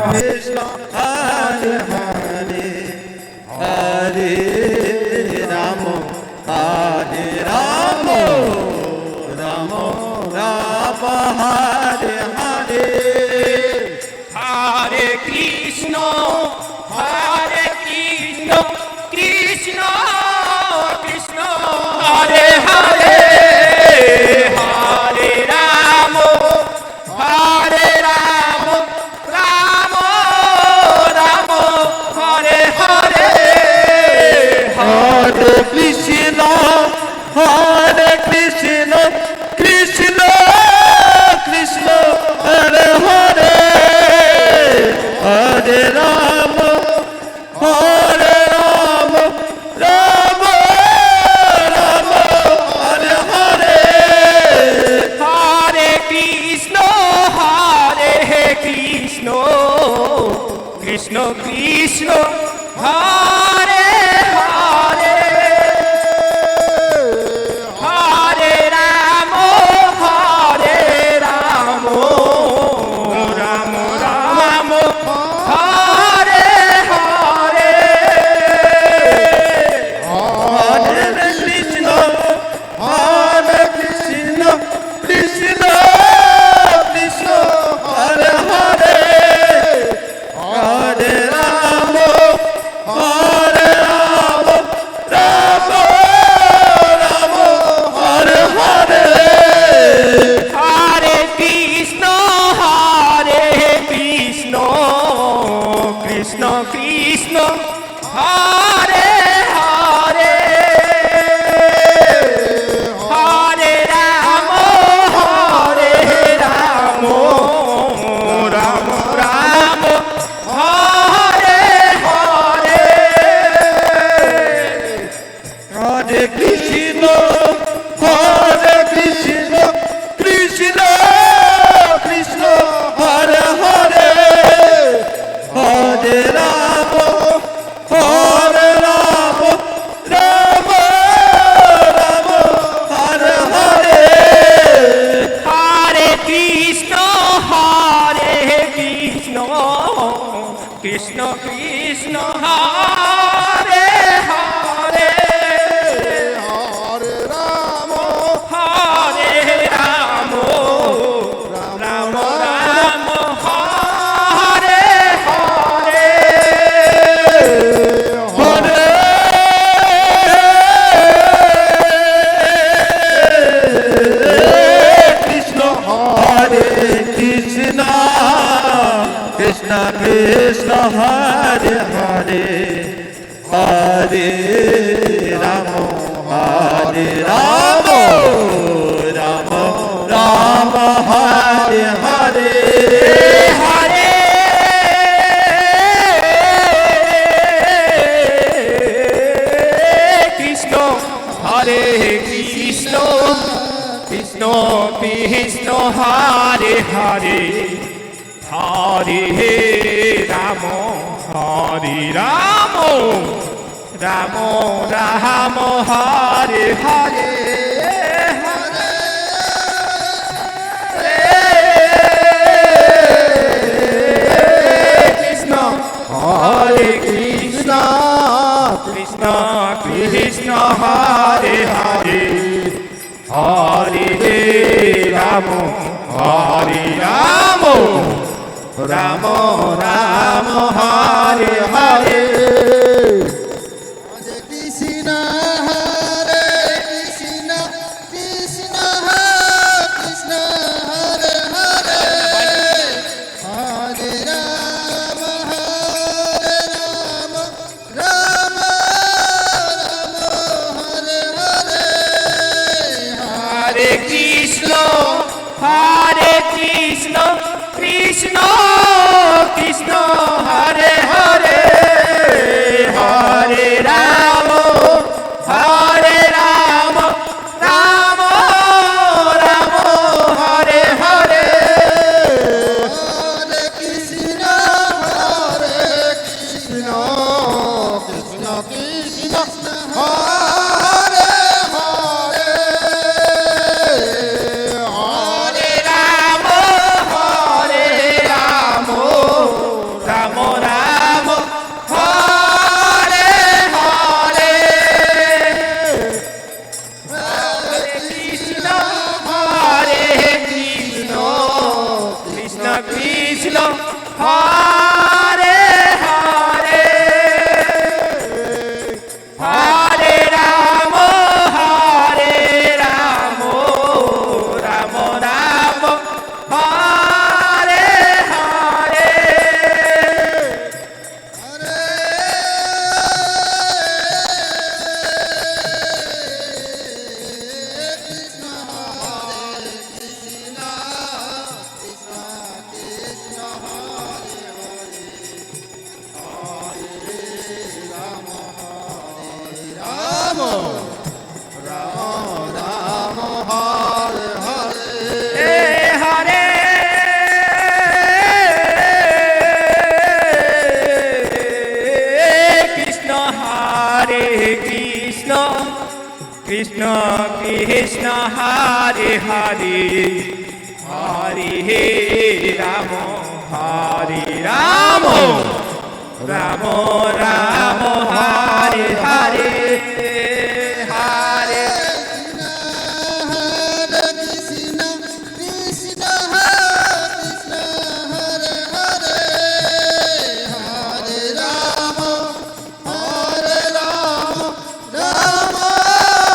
Krishna Hare Hare Hare Ram Hare Ram Ram Ram Hare Hare Hare Krishna Krishna Krishna Hare Hare Hare Ram Ram Ram Hare Hare Hare Krishna Krishna Krishna Hare Hare Hare Ram Ram Ram Hare Hare Hare Krishna Krishna Krishna Hare Hare Hare Ram Ram Ram Hare Hare Hare Krishna Krishna Krishna Hare Hare Hare Ram Ram Ram Hare Hare Hare Krishna Krishna Krishna Hare Hare Hare Ram Ram Ram Hare Hare Hare Krishna Krishna Krishna Hare Hare Hare Ram Ram Ram Hare Hare Hare Krishna Krishna Krishna Hare Hare Hare Ram Ram Ram Hare Hare Hare Krishna Hare Krishna Krishna Krishna Hare Hare Hare Ram Ram Ram Hare Hare Hare Krishna Hare Krishna Krishna Krishna Hare Hare Hare Ram Ram Ram Hare Hare Krishna Hare Krishna Krishna Krishna Hare Hare Hare Ram Ram Ram Hare Hare Krishna Krishna Krishna Hare Hare Hare Ram Ram Hare Hare Hare Krishna Krishna Krishna Hare Hare Hare Ram Ram Ram Hare Hare Hare Krishna Krishna Krishna Hare Hare Hare Ram Hare Hare Hare Rama Hare Rama Rama Rama Hare Hare Hare Krishna Hare Krishna Krishna Krishna Hare Hare Hare Rama Hare Rama Rama Rama Hare Hare Hare Hare Krishna, Hare Krishna, Krishna Krishna, Hare Hare, Hare Rama, Hare Rama,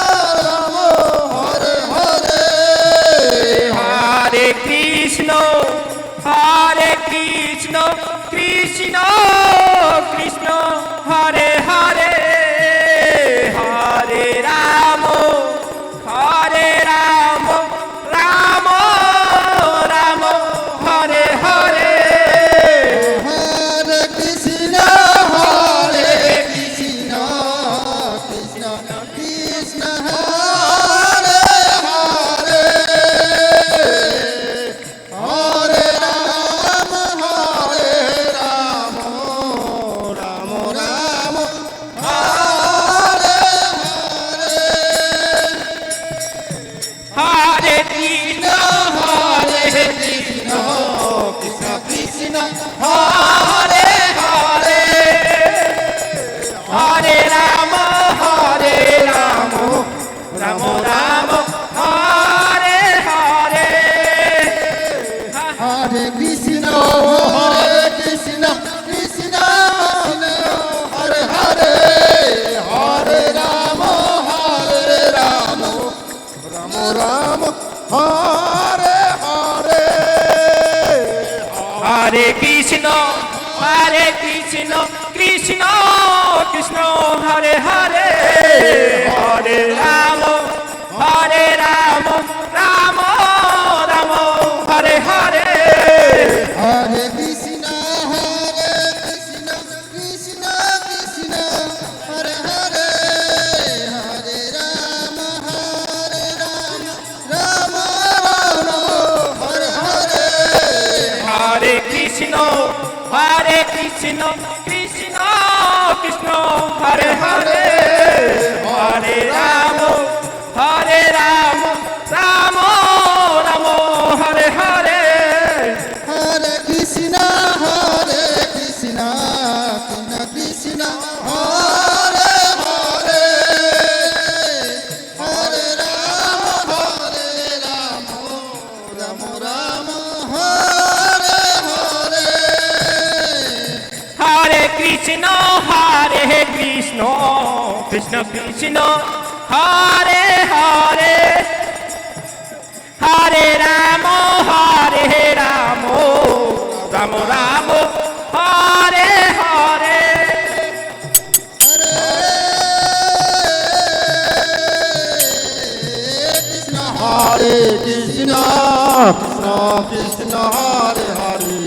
Rama Rama, Hare Hare. Hare Krishna, Hare Krishna, Krishna Krishna, Hare Hare, Hare Rama, Hare Rama, Rama Rama, Hare Hare Krishna, Hare Krishna, Krishna Krishna, Hare Hare, Hare Rama, Hare Rama, Rama Rama, Hare Hare. Hare Krishna, Hare Krishna, Krishna Hare Hare, Hare Rama, Hare Rama, Rama Rama, Hare Hare. Hare Krishna, Hare Krishna, Krishna Krishna, Hare Hare, Hare Rama, Hare Rama, Rama Rama, Hare Hare. Hare Krishna, Hare Krishna, Krishna Krishna, Hare Hare, Hare Rama, Hare Rama, Rama Rama, Hare Hare. Hare Krishna, Hare Krishna, Krishna Krishna, Hare Hare, Hare Rama, Hare Rama, Rama Rama, Hare Hare. Hare Krishna, Hare Krishna, Krishna Krishna, Hare Hare, Hare Rama, Hare Rama, Rama Rama, Hare Hare. Hare Krishna, Hare Krishna, Krishna Krishna, Hare Hare, Hare Rama, Hare Rama, Rama Rama, Hare Hare. Hare Krishna, Krishna Krishna, Hare Hare,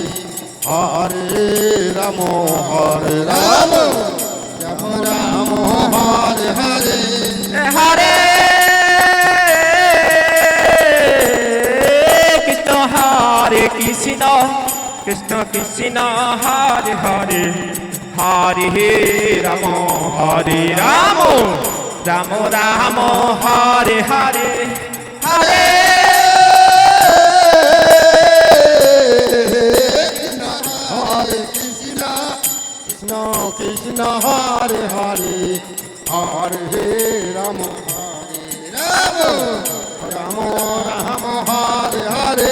Hare Rama, Hare Rama, Rama Rama, Hare Hare. Hare Krishna, Hare Krishna, Krishna Krishna, Hare Hare, Hare Rama, Hare Rama, Rama Rama, Hare Hare, Hare. Hare Krishna, Krishna Krishna, Hare Hare, Hare Rama, Hare Rama, Rama Rama, Hare Hare.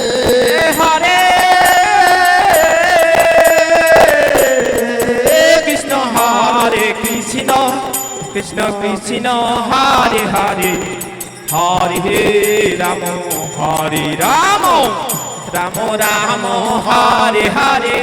Hare Krishna Krishna Krishna Hare Hare Hare Ram Hare Ram Ram Ram Hare Hare